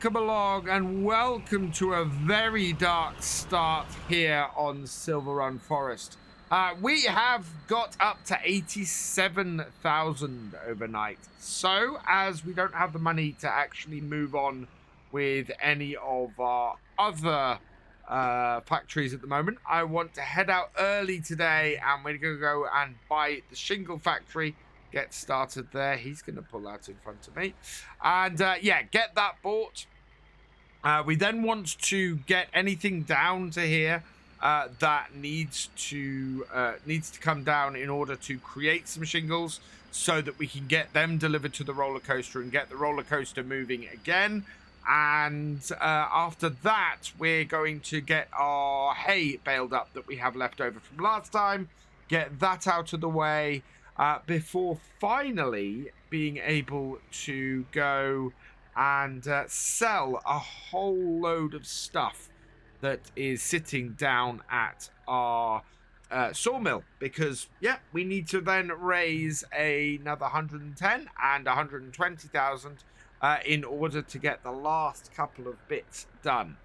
welcome along and welcome to a very dark start here on Silverrun Forest. We have got up to 87,000 overnight. So, as we don't have the money to actually move on with any of our other factories at the moment, I want to head out early today and we're going to go and buy the Shingle factory. Get started there. He's going to pull out in front of me. And yeah, get that bought. We then want to get anything down to here that needs to come down in order to create some shingles so that we can get them delivered to the roller coaster and get the roller coaster moving again. And after that, we're going to get our hay baled up that we have left over from last time. Get that out of the way. Before finally being able to go and sell a whole load of stuff that is sitting down at our sawmill, because yeah, we need to then raise another 110 and 120,000 in order to get the last couple of bits done.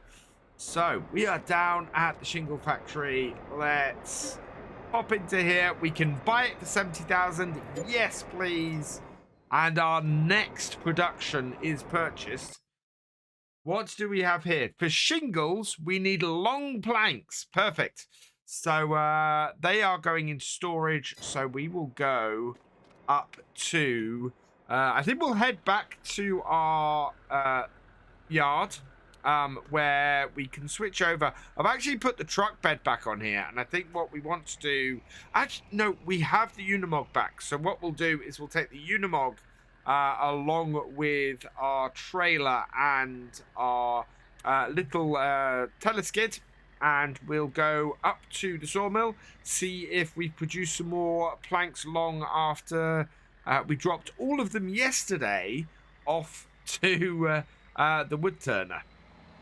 So we are down at the Shingle factory. Let's pop into here. We can buy it for 70,000. Yes, please. And our next production is purchased. What do we have here? For shingles, we need long planks. Perfect. So they are going into storage. So we will go up to... I think we'll head back to our yard. Where we can switch over. I've actually put the truck bed back on here, and I think what we want to do... Actually, no, we have the Unimog back. So what we'll do is we'll take the Unimog along with our trailer and our little teleskid, and we'll go up to the sawmill, see if we produce some more planks long after we dropped all of them yesterday off to the wood turner.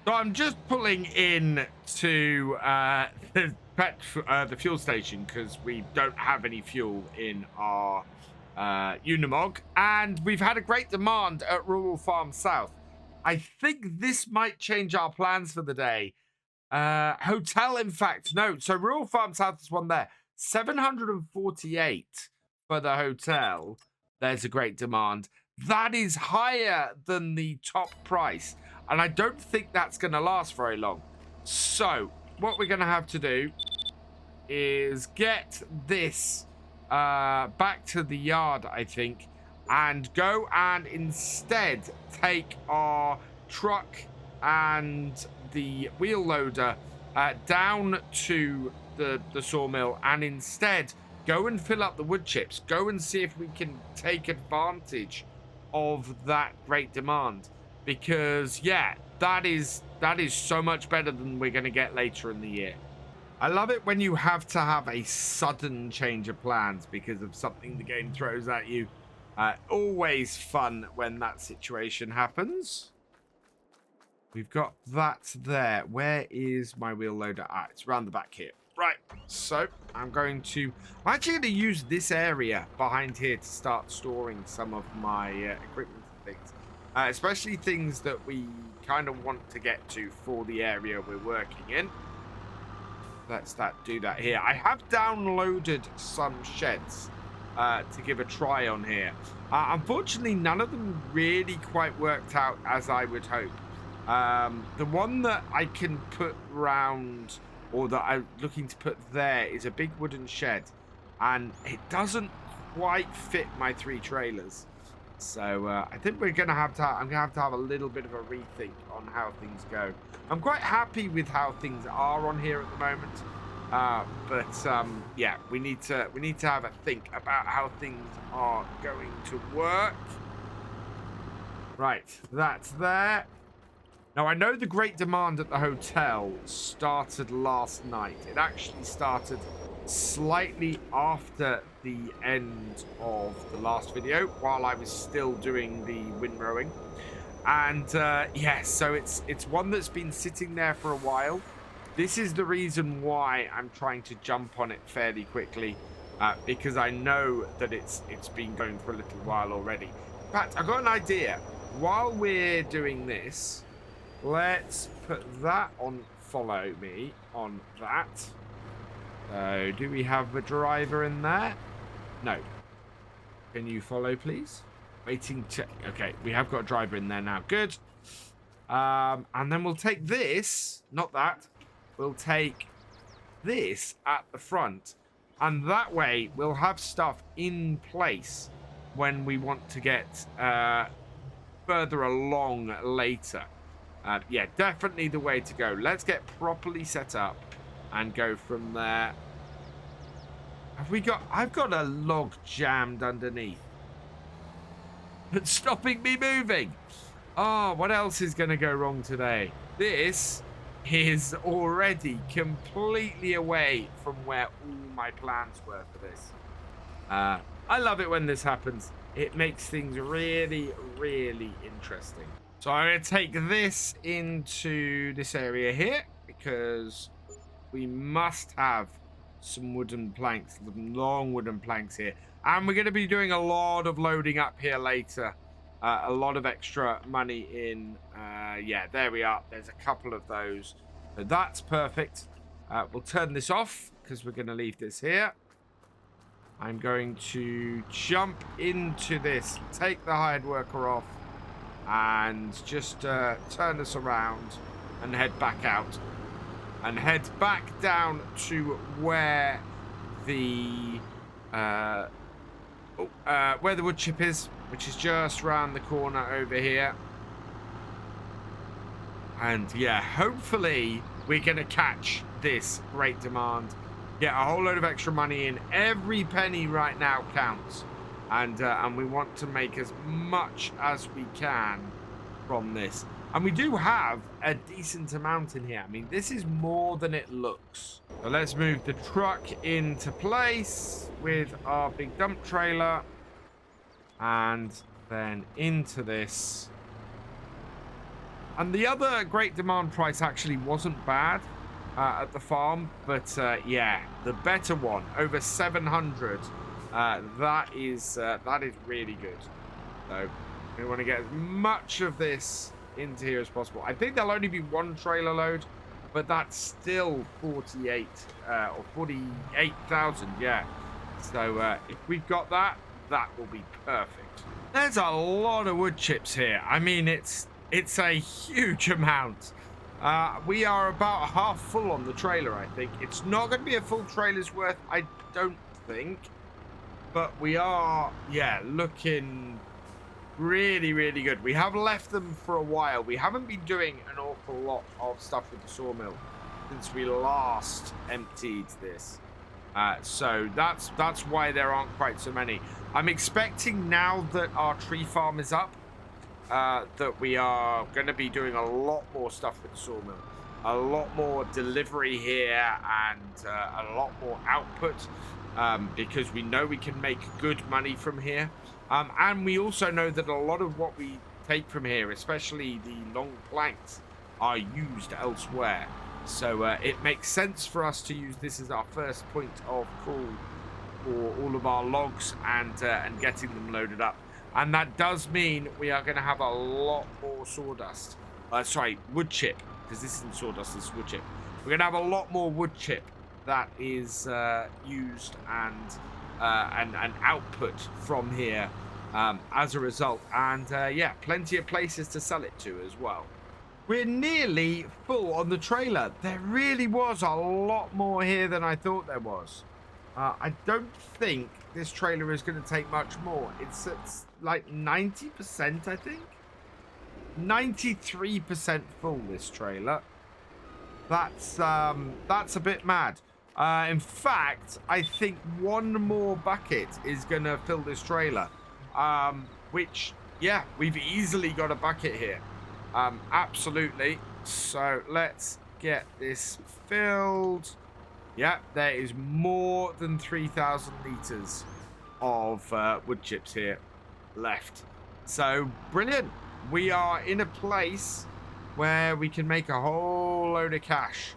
So I'm just pulling in to the fuel station because we don't have any fuel in our Unimog, and we've had a great demand at Rural Farm South. I think this might change our plans for the day. Hotel, in fact, no. So Rural Farm South is one there. 748 for the hotel. There's a great demand. That is higher than the top price. And I don't think that's going to last very long. So, what we're going to have to do is get this back to the yard, I think, and go and instead take our truck and the wheel loader down to the sawmill and instead go and fill up the wood chips. Go and see if we can take advantage of that great demand. Because, yeah, that is so much better than we're going to get later in the year. I love it when you have to have a sudden change of plans because of something the game throws at you. Always fun when that situation happens. We've got that there. Where is my wheel loader? It's around the back here. Right, so I'm actually going to use this area behind here to start storing some of my equipment and things. Especially things that we kind of want to get to for the area we're working in. Let's do that here. I have downloaded some sheds to give a try on here. Unfortunately, none of them really quite worked out as I would hope. The one that I can put round, or that I'm looking to put there, is a big wooden shed. And it doesn't quite fit my 3 trailers. So I think I'm gonna have to have a little bit of a rethink on how things go. I'm quite happy with how things are on here at the moment, but yeah, we need to have a think about how things are going to work. Right, that's there. Now I know the great demand at the hotel started last night. It actually started slightly after the end of the last video while I was still doing the windrowing, and yeah, so it's one that's been sitting there for a while. This is the reason why I'm trying to jump on it fairly quickly, because I know that it's been going for a little while already. In fact, I've got an idea. While we're doing this, let's put that on follow me on that. So, do we have a driver in there? No. Can you follow, please? Waiting to... Okay, we have got a driver in there now. Good. And then we'll take this, not that. We'll take this at the front. And that way, we'll have stuff in place when we want to get further along later. Yeah, definitely the way to go. Let's get properly set up and go from there. Have we got... I've got a log jammed underneath. It's stopping me moving. Oh, what else is going to go wrong today? This is already completely away from where all my plans were for this. I love it when this happens. It makes things really, really interesting. So I'm going to take this into this area here because we must have some wooden planks, some long wooden planks here. And we're going to be doing a lot of loading up here later. A lot of extra money in. Yeah, there we are. There's a couple of those. So that's perfect. We'll turn this off because we're going to leave this here. I'm going to jump into this, take the hired worker off, and just turn us around and head back out. And head back down to where the wood chip is, which is just round the corner over here. And yeah, hopefully we're gonna catch this great demand, get a whole load of extra money in. Every penny right now counts, and we want to make as much as we can from this. And we do have a decent amount in here. I mean, this is more than it looks. So let's move the truck into place with our big dump trailer. And then into this. And the other great demand price actually wasn't bad at the farm. But yeah, the better one, over 700. That is really good. So we want to get as much of this into here as possible. I think there'll only be one trailer load, but that's still 48 or 48,000. Yeah. So if we've got that, that will be perfect. There's a lot of wood chips here. I mean, it's a huge amount. We are about half full on the trailer, I think. It's not going to be a full trailer's worth, I don't think. But we are, yeah, looking really, really good. We have left them for a while. We haven't been doing an awful lot of stuff with the sawmill since we last emptied this. So that's why there aren't quite so many. I'm expecting now that our tree farm is up, that we are going to be doing a lot more stuff with the sawmill. A lot more delivery here and a lot more output because we know we can make good money from here. And we also know that a lot of what we take from here, especially the long planks, are used elsewhere. So it makes sense for us to use this as our first point of call for all of our logs and getting them loaded up. And that does mean we are going to have a lot more sawdust. Sorry, wood chip, because this isn't sawdust, this is wood chip. We're going to have a lot more wood chip that is used and output from here as a result. And yeah, plenty of places to sell it to as well. We're nearly full on the trailer. There really was a lot more here than I thought there was. I don't think this trailer is going to take much more. It's like 90%, I think. 93% full, this trailer. That's a bit mad. In fact, I think one more bucket is going to fill this trailer. Which, yeah, we've easily got a bucket here. Absolutely. So let's get this filled. Yeah, there is more than 3,000 litres of wood chips here left. So brilliant. We are in a place where we can make a whole load of cash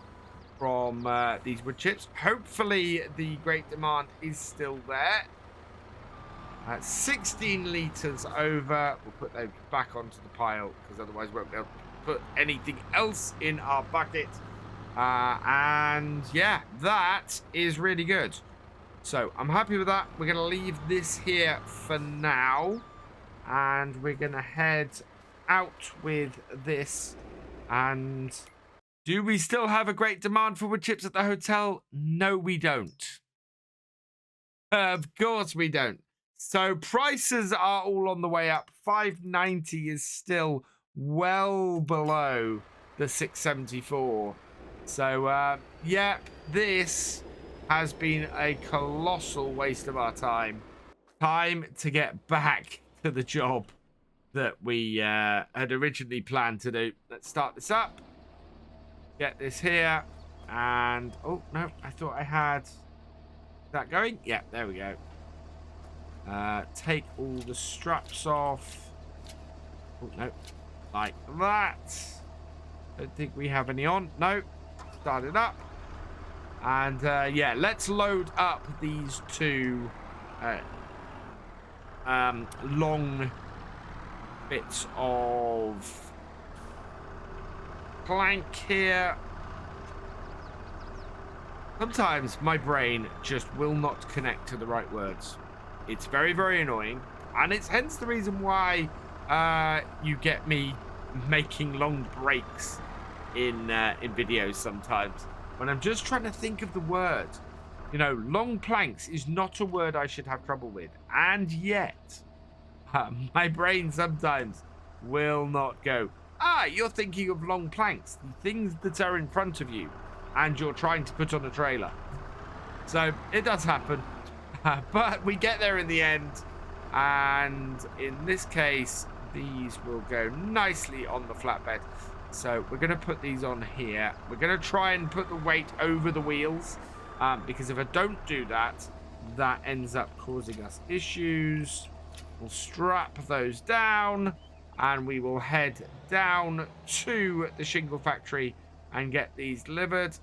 from these wood chips. Hopefully the great demand is still there. 16 litres over. We'll put those back onto the pile because otherwise we won't be able to put anything else in our bucket. And yeah, that is really good. So I'm happy with that. We're going to leave this here for now. And we're going to head out with this. And do we still have a great demand for wood chips at the hotel? No, we don't. Of course we don't. So prices are all on the way up. 590 is still well below the 674. So, yeah, this has been a colossal waste of our time. Time to get back to the job that we had originally planned to do. Let's start this up. Get this here. And, oh, no, I thought I had that going. Yeah, there we go. Take all the straps off. Oh, no. Like that. Don't think we have any on. No. Start it up. And, yeah, let's load up these two long bits of plank here. Sometimes my brain just will not connect to the right words. It's very, very annoying. And it's hence the reason why you get me making long breaks in videos sometimes. When I'm just trying to think of the word. You know, long planks is not a word I should have trouble with. And yet, my brain sometimes will not go, you're thinking of long planks. The things that are in front of you. And you're trying to put on a trailer. So, it does happen. But we get there in the end. And in this case, these will go nicely on the flatbed. So, we're going to put these on here. We're going to try and put the weight over the wheels. Because if I don't do that, that ends up causing us issues. We'll strap those down. And we will head down to the shingle factory and get these delivered.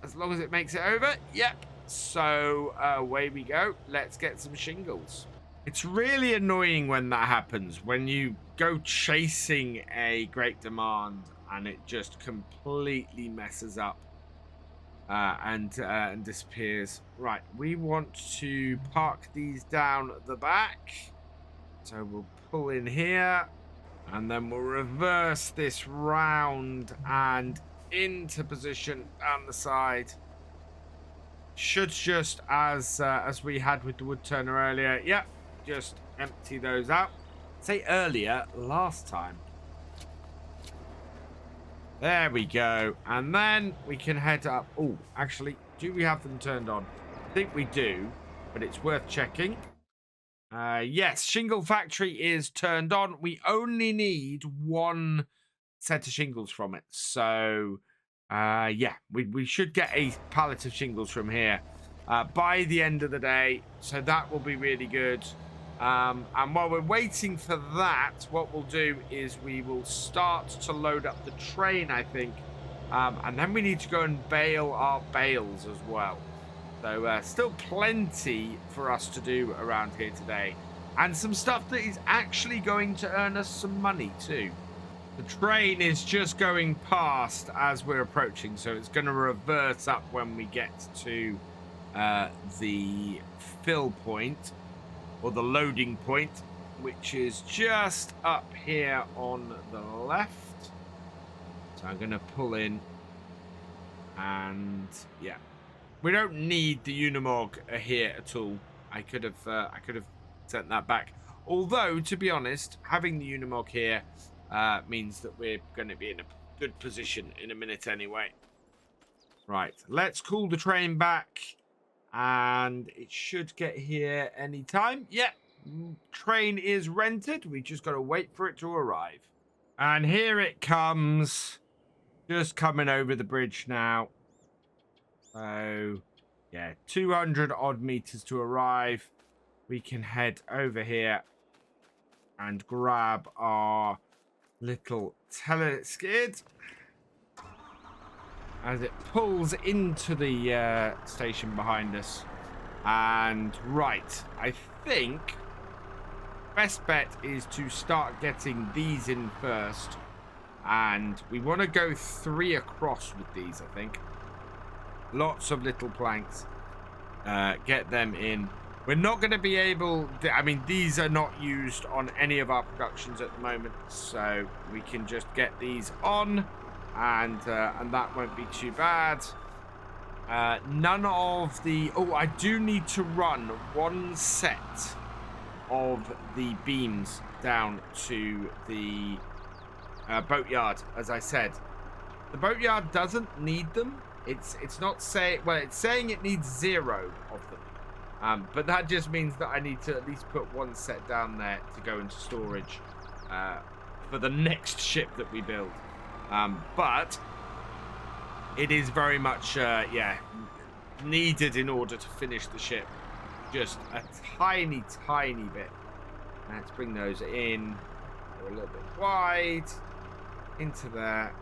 As long as it makes it over. Yep. So away we go. Let's get some shingles. It's really annoying when that happens. When you go chasing a great demand and it just completely messes up and disappears. Right. We want to park these down at the back. So we'll pull in here. And then we'll reverse this round and into position on the side. Should just as we had with the wood turner earlier. Yep, just empty those out. Say earlier, last time. There we go. And then we can head up. Oh, actually, do we have them turned on? I think we do, but it's worth checking. Yes, Shingle Factory is turned on. We only need one set of shingles from it. So, yeah, we should get a pallet of shingles from here by the end of the day. So that will be really good. And while we're waiting for that, what we'll do is we will start to load up the train, I think. And then we need to go and bale our bales as well. So still plenty for us to do around here today. And some stuff that is actually going to earn us some money too. The train is just going past as we're approaching. So it's going to reverse up when we get to the fill point. Or the loading point. Which is just up here on the left. So I'm going to pull in. And yeah. We don't need the Unimog here at all. I could have sent that back. Although, to be honest, having the Unimog here means that we're going to be in a good position in a minute anyway. Right, let's call the train back. And it should get here anytime. Yep, train is rented. We just got to wait for it to arrive. And here it comes. Just coming over the bridge now. So, yeah, 200 odd meters to arrive. We can head over here and grab our little teleskid as it pulls into the station behind us. And right, I think best bet is to start getting these in first. And we want to go 3 across with these, I think. Lots of little planks. Get them in. We're not going to be able... I mean, these are not used on any of our productions at the moment. So we can just get these on. And that won't be too bad. None of the... Oh, I do need to run 1 set of the beams down to the boatyard, as I said. The boatyard doesn't need them. It's not saying... Well, it's saying it needs 0 of them. But that just means that I need to at least put 1 set down there to go into storage for the next ship that we build. But it is very much, needed in order to finish the ship. Just a tiny, tiny bit. Let's bring those in. Go a little bit wide. Into there.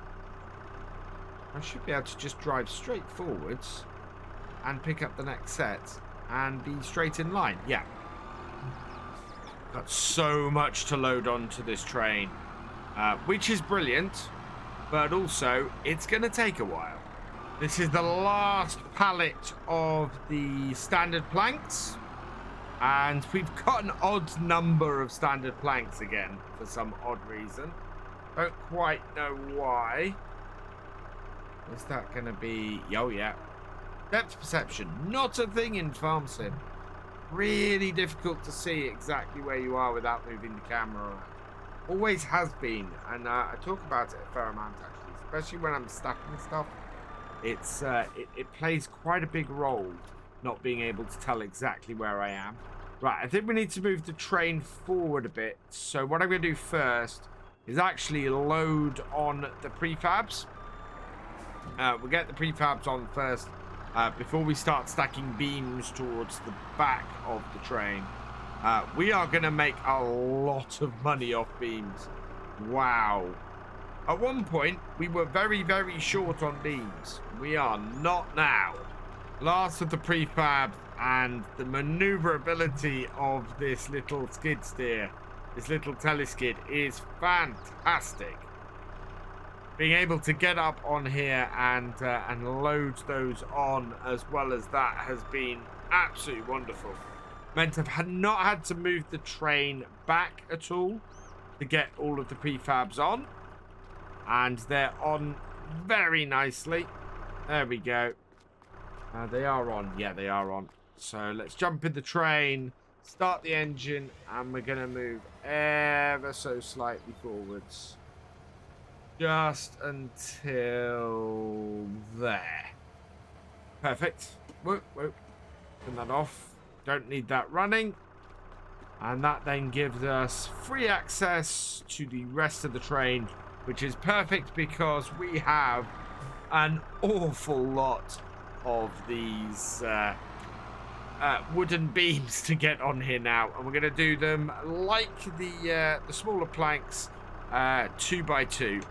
I should be able to just drive straight forwards and pick up the next set and be straight in line. Yeah. Got so much to load onto this train, which is brilliant, but also it's going to take a while. This is the last pallet of the standard planks, and we've got an odd number of standard planks again for some odd reason. Don't quite know why. Is that going to be... Oh, yeah. Depth perception. Not a thing in Farm Sim. Really difficult to see exactly where you are without moving the camera around. Always has been. And I talk about it a fair amount, actually. Especially when I'm stacking stuff. It's it plays quite a big role not being able to tell exactly where I am. Right, I think we need to move the train forward a bit. So what I'm going to do first is actually load on the prefabs. We'll get the prefabs on first before we start stacking beams towards the back of the train. We are going to make a lot of money off beams. Wow. At one point, we were very, very short on beams. We are not now. Last of the prefab and the maneuverability of this little skid steer, this little teleskid, is fantastic. Being able to get up on here and load those on as well as that has been absolutely wonderful. Meant to have not had to move the train back at all to get all of the prefabs on. And they're on very nicely. There we go. They are on. Yeah, they are on. So let's jump in the train, start the engine, and we're going to move ever so slightly forwards. Just until there. Perfect. Whoop, whoop. Turn that off. Don't need that running. And that then gives us free access to the rest of the train, which is perfect because we have an awful lot of these wooden beams to get on here now. And we're going to do them like the smaller planks, 2x2.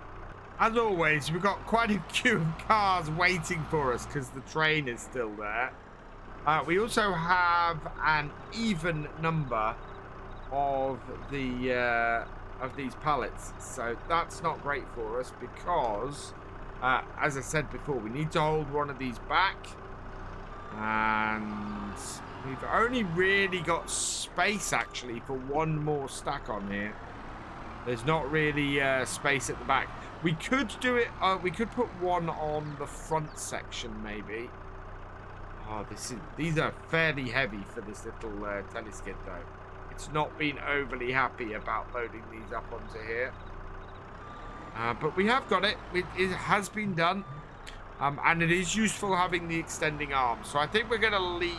As always, we've got quite a queue of cars waiting for us because the train is still there. We also have an even number of these pallets, so that's not great for us because, as I said before, we need to hold one of these back, and we've only really got space actually for 1 more stack on here. There's not really space at the back. We could do it. We could put 1 on the front section, maybe. Oh, these are fairly heavy for this little teleskid, though. It's not been overly happy about loading these up onto here. But we have got it. It has been done. And it is useful having the extending arm. So I think we're going to leave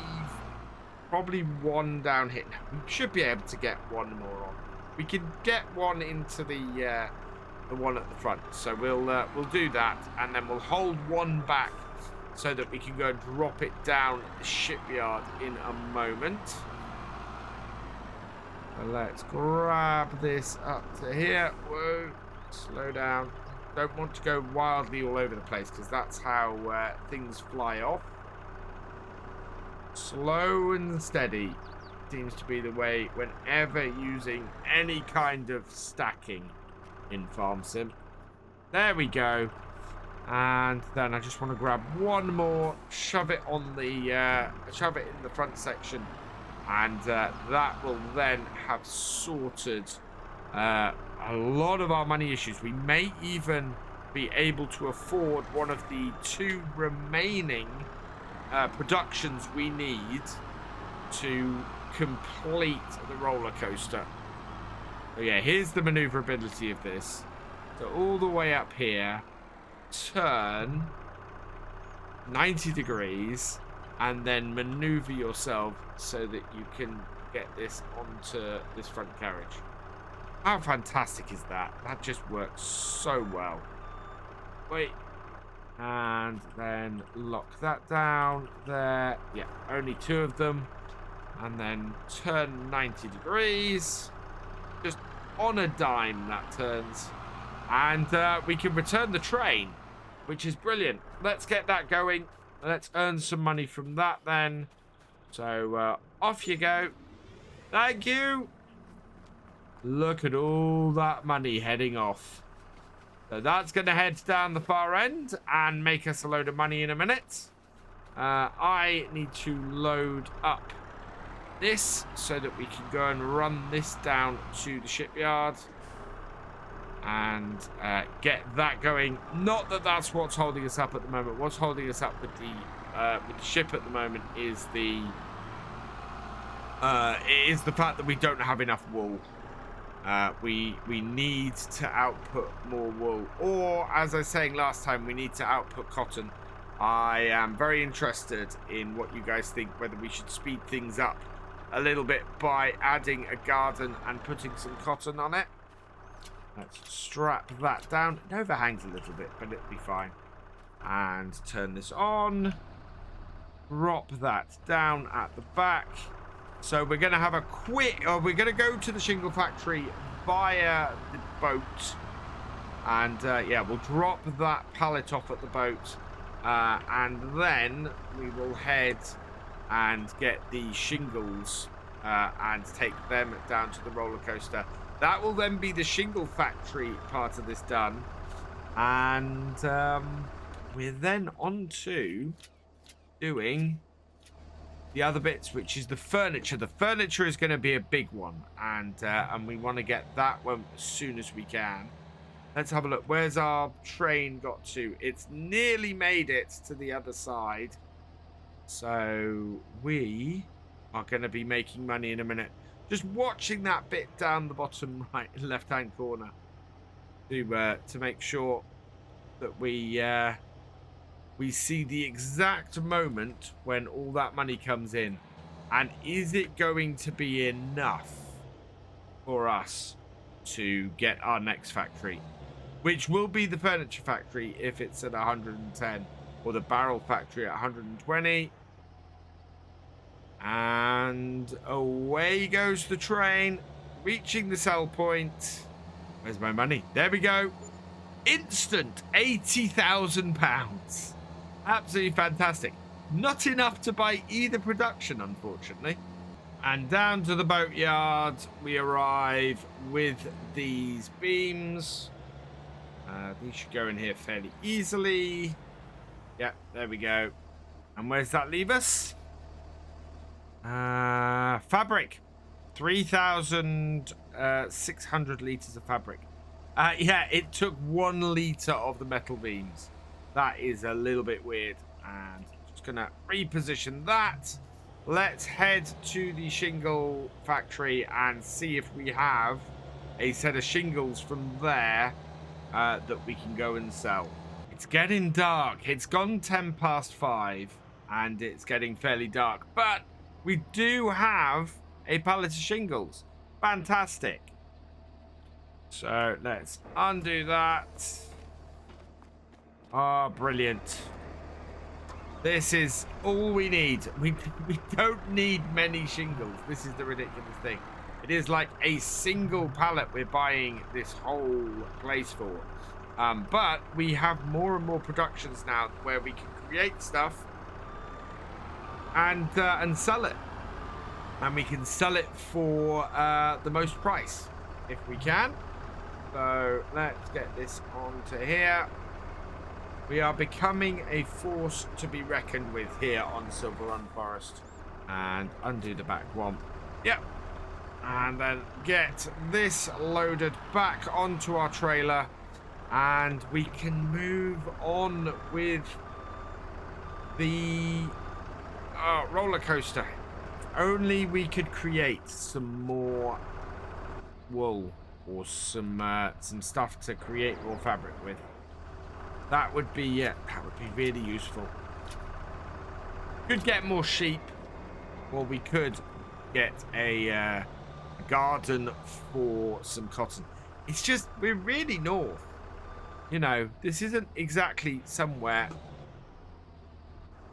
probably 1 down here. We should be able to get 1 more on. We can get 1 into the one at the front. So we'll do that, and then we'll hold 1 back so that we can go and drop it down at the shipyard in a moment. So let's grab this up to here. Whoa, slow down. Don't want to go wildly all over the place because that's how things fly off. Slow and steady seems to be the way whenever using any kind of stacking in Farm Sim. There we go. And then I just want to grab one more, shove it on the, shove it in the front section. And that will then have sorted a lot of our money issues. We may even be able to afford one of the 2 remaining productions we need to complete the roller coaster. So yeah, here's the maneuverability of this. So all the way up here, turn 90 degrees and then maneuver yourself so that you can get this onto this front carriage. How fantastic is that? That just works so well. Wait. And then lock that down there. Yeah, only 2 of them. And then turn 90 degrees. Just on a dime that turns. And we can return the train, which is brilliant. Let's get that going. Let's earn some money from that then. So off you go. Thank you. Look at all that money heading off. So that's going to head down the far end and make us a load of money in a minute. I need to load up this so that we can go and run this down to the shipyard and get that going. Not that that's what's holding us up at the moment. What's holding us up with the ship at the moment is the fact that we don't have enough wool. We need to output more wool, or as I was saying last time, we need to output cotton. I am very interested in what you guys think, whether we should speed things up a little bit by adding a garden and putting some cotton on it. Let's strap that down. It overhangs a little bit, but it'll be fine. And turn this on. Drop that down at the back. So we're going to have a we're going to go to the shingle factory via the boat. And yeah, we'll drop that pallet off at the boat. And then we will head and get the shingles and take them down to the roller coaster. That will then be the shingle factory part of this done. And we're then on to doing the other bits, which is the furniture. The furniture is going to be a big one, and we want to get that one as soon as we can. Let's have a look. Where's our train got to? It's nearly made it to the other side. So we are going to be making money in a minute. Just watching that bit down the bottom right left-hand corner to make sure that we see the exact moment when all that money comes in. And is it going to be enough for us to get our next factory? Which will be the furniture factory if it's at 110. Or the barrel factory at 120. And away goes the train. Reaching the sell point. Where's my money? There we go. Instant £80,000. Absolutely fantastic. Not enough to buy either production, unfortunately. And down to the boatyard we arrive with these beams. These should go in here fairly easily. Yeah, there we go. And where's that leave us? Fabric. 3,600 litres of fabric. Yeah, it took 1 litre of the metal beams. That is a little bit weird. And just going to reposition that. Let's head to the shingle factory and see if we have a set of shingles from there that we can go and sell. It's getting dark. It's gone 10 past 5 and it's getting fairly dark. But we do have a pallet of shingles. Fantastic. So let's undo that. Oh, brilliant. This is all we need. We don't need many shingles. This is the ridiculous thing. It is like a single pallet we're buying this whole place for. But we have more and more productions now where we can create stuff and sell it. And we can sell it for the most price if we can. So let's get this onto here. We are becoming a force to be reckoned with here on Silverrun Forest. And undo the back one. Yep. And then get this loaded back onto our trailer. And we can move on with the roller coaster. If only we could create some more wool or some stuff to create more fabric with. That would be really useful. Could get more sheep, or we could get a garden for some cotton. It's just we're really north. You know, this isn't exactly somewhere.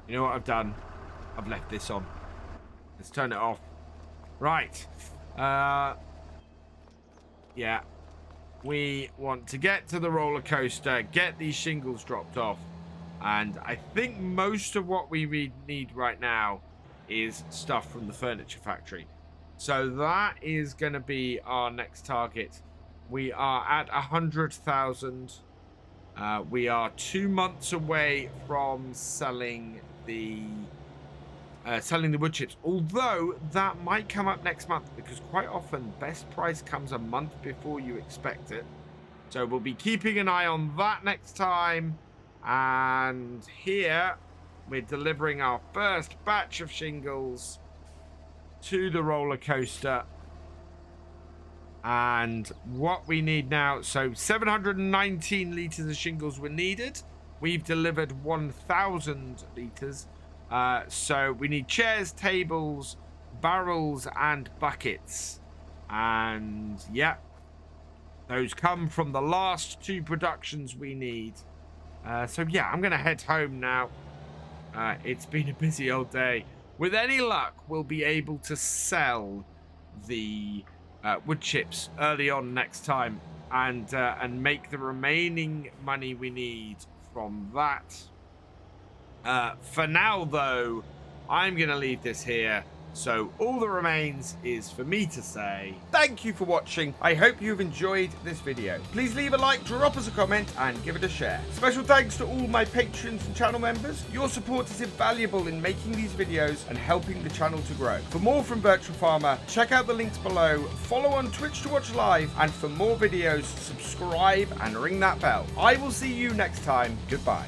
You know what I've done? I've left this on. Let's turn it off. Right. Yeah. We want to get to the roller coaster, get these shingles dropped off. And I think most of what we need right now is stuff from the furniture factory. So that is going to be our next target. We are at 100,000. We are 2 months away from selling the wood chips, although that might come up next month because quite often best price comes a month before you expect it. So we'll be keeping an eye on that next time. And here we're delivering our first batch of shingles to the roller coaster. And what we need now, so 719 liters of shingles were needed. We've delivered 1,000 liters. So we need chairs, tables, barrels, and buckets. And yeah, those come from the last 2 productions we need. So yeah, I'm going to head home now. It's been a busy old day. With any luck, we'll be able to sell the wood chips early on next time and make the remaining money we need from that. For now, though, I'm going to leave this here. So all that remains is for me to say thank you for watching. I hope you've enjoyed this video. Please leave a like, drop us a comment, and give it a share. Special thanks to all my patrons and channel members. Your support is invaluable in making these videos and helping the channel to grow. For more from Virtual Farmer, check out the links below, follow on Twitch to watch live, and for more videos, subscribe and ring that bell. I will see you next time. Goodbye.